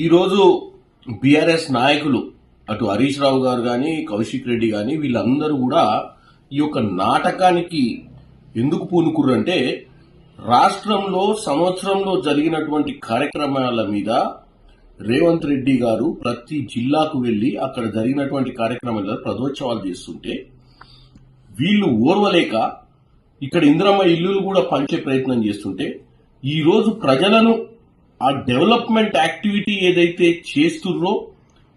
ఈరోజు బీఆర్ఎస్ నాయకులు అటు హరీష్ రావు గారు కానీ కౌశిక్ రెడ్డి కానీ వీళ్ళందరూ కూడా ఈ యొక్క నాటకానికి ఎందుకు పూనుకుర్రంటే రాష్ట్రంలో సంవత్సరంలో జరిగినటువంటి కార్యక్రమాల మీద రేవంత్ రెడ్డి గారు ప్రతి జిల్లాకు వెళ్లి అక్కడ జరిగినటువంటి కార్యక్రమాల ప్రదోత్సవాలు చేస్తుంటే వీళ్ళు ఓర్వలేక ఇక్కడ ఇందిరమ్మ ఇల్లులు కూడా పంచే ప్రయత్నం చేస్తుంటే ఈ రోజు ప్రజలను ఆ డెవలప్మెంట్ యాక్టివిటీ ఏదైతే చేస్తుర్రో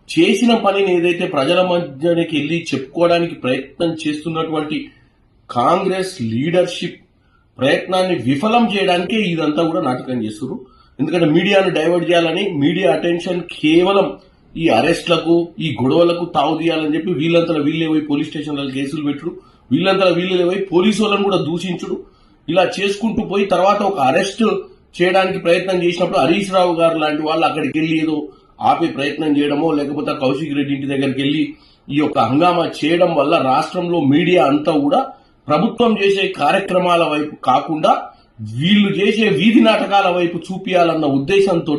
చేసిన పనిని ఏదైతే ప్రజల మధ్యకి వెళ్లి చెప్పుకోవడానికి ప్రయత్నం చేస్తున్నటువంటి కాంగ్రెస్ లీడర్షిప్ ప్రయత్నాన్ని విఫలం చేయడానికే ఇదంతా కూడా నాటకం చేస్తున్నారు. ఎందుకంటే మీడియాను డైవర్ట్ చేయాలని మీడియా అటెన్షన్ కేవలం ఈ అరెస్ట్లకు ఈ గొడవలకు తావు తీయాలని చెప్పి వీళ్ళంతా వీళ్ళే పోయి పోలీస్ స్టేషన్లలో కేసులు పెట్టుడు, వీళ్ళంతా వీళ్ళే పోయి పోలీసు వాళ్ళని కూడా దూషించుడు, ఇలా చేసుకుంటూ పోయి తర్వాత ఒక అరెస్ట్ చేయడానికి ప్రయత్నం చేసినప్పుడు హరీష్ రావు గారు లాంటి వాళ్ళు అక్కడికి వెళ్లి ఏదో ఆపే ప్రయత్నం చేయడమో లేకపోతే కౌశిక్ రెడ్డి ఇంటి దగ్గరికి వెళ్లి ఈ యొక్క హంగామా చేయడం వల్ల రాష్ట్రంలో మీడియా అంతా కూడా ప్రభుత్వం చేసే కార్యక్రమాల వైపు కాకుండా వీళ్ళు చేసే వీధి నాటకాల వైపు చూపియాలన్న ఉద్దేశంతో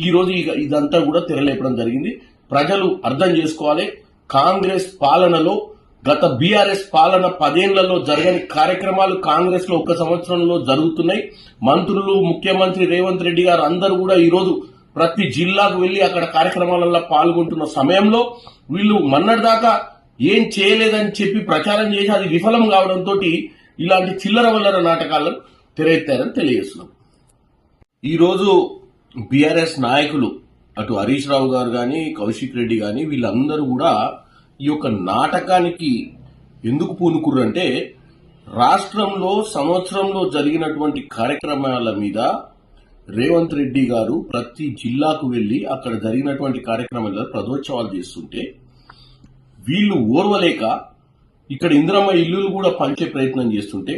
ఈ రోజు ఇదంతా కూడా తెరలేపడం జరిగింది. ప్రజలు అర్థం చేసుకోవాలి, కాంగ్రెస్ పాలనలో గత బీఆర్ఎస్ పాలన 10 ఏళ్లలో జరగని కార్యక్రమాలు కాంగ్రెస్ లో 1 సంవత్సరంలో జరుగుతున్నాయి. మంత్రులు, ముఖ్యమంత్రి రేవంత్ రెడ్డి గారు అందరూ కూడా ఈ రోజు ప్రతి జిల్లాకు వెళ్లి అక్కడ కార్యక్రమాలలో పాల్గొంటున్న సమయంలో వీళ్ళు మొన్నటిదాకా ఏం చేయలేదని చెప్పి ప్రచారం చేసి అది విఫలం కావడంతో ఇలాంటి చిల్లర వల్లర నాటకాలను తెరెత్తారని తెలియజేస్తున్నాం. ఈ రోజు బీఆర్ఎస్ నాయకులు అటు హరీష్ రావు గారు కానీ కౌశిక్ రెడ్డి కానీ వీళ్ళందరూ కూడా ఈ యొక్క నాటకానికి ఎందుకు పూనుకుర్రంటే రాష్ట్రంలో సంవత్సరంలో జరిగినటువంటి కార్యక్రమాల మీద రేవంత్ రెడ్డి గారు ప్రతి జిల్లాకు వెళ్లి అక్కడ జరిగినటువంటి కార్యక్రమాల ప్రదోత్సవాలు చేస్తుంటే వీళ్ళు ఓర్వలేక ఇక్కడ ఇందిరమ్మ ఇల్లులు కూడా పంచే ప్రయత్నం చేస్తుంటే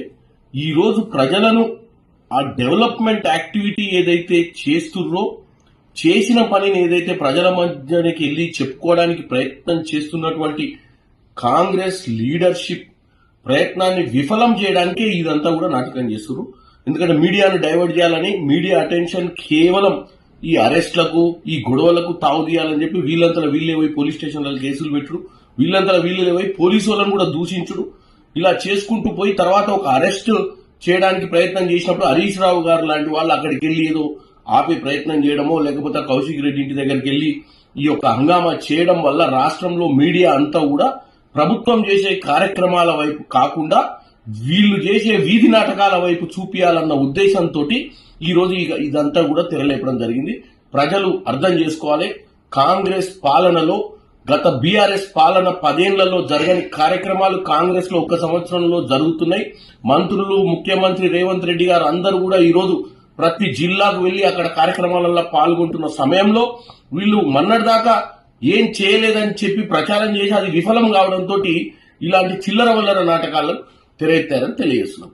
ఈ రోజు ప్రజలను ఆ డెవలప్మెంట్ యాక్టివిటీ ఏదైతే చేస్తుర్రో చేసిన పనిని ఏదైతే ప్రజల మధ్యకి వెళ్లి చెప్పుకోవడానికి ప్రయత్నం చేస్తున్నటువంటి కాంగ్రెస్ లీడర్షిప్ ప్రయత్నాన్ని విఫలం చేయడానికే ఇదంతా కూడా నాటకం చేస్తున్నారు. ఎందుకంటే మీడియాను డైవర్ట్ చేయాలని మీడియా అటెన్షన్ కేవలం ఈ అరెస్ట్లకు ఈ గొడవలకు తావు తీయాలని చెప్పి వీళ్ళంతా వీళ్ళే పోయి పోలీస్ స్టేషన్లలో కేసులు పెట్టుడు, వీళ్ళంతా వీళ్ళే పోయి పోలీసు వాళ్ళని కూడా దూషించుడు, ఇలా చేసుకుంటూ పోయి తర్వాత ఒక అరెస్ట్ చేయడానికి ప్రయత్నం చేసినప్పుడు హరీష్ రావు గారు లాంటి వాళ్ళు అక్కడికి వెళ్లి ఏదో ఆపే ప్రయత్నం చేయడమో లేకపోతే కౌశిక్ రెడ్డి ఇంటి దగ్గరికి వెళ్లి ఈ యొక్క హంగామా చేయడం వల్ల రాష్ట్రంలో మీడియా అంతా కూడా ప్రభుత్వం చేసే కార్యక్రమాల వైపు కాకుండా వీళ్ళు చేసే వీధి నాటకాల వైపు చూపియాలన్న ఉద్దేశంతో ఈ రోజు ఇదంతా కూడా తెరలేపడం జరిగింది. ప్రజలు అర్థం చేసుకోవాలి, కాంగ్రెస్ పాలనలో గత బీఆర్ఎస్ పాలన 10 ఏళ్లలో జరగని కార్యక్రమాలు కాంగ్రెస్ లో 1 సంవత్సరంలో జరుగుతున్నాయి. మంత్రులు, ముఖ్యమంత్రి రేవంత్ రెడ్డి గారు అందరూ కూడా ఈ రోజు ప్రతి జిల్లాకు వెళ్లి అక్కడ కార్యక్రమాలలో పాల్గొంటున్న సమయంలో వీళ్ళు మొన్నటిదాకా ఏం చేయలేదని చెప్పి ప్రచారం చేసి అది విఫలం కావడంతో ఇలాంటి చిల్లర వల్లర నాటకాలను తెరెత్తారని తెలియజేస్తున్నాం.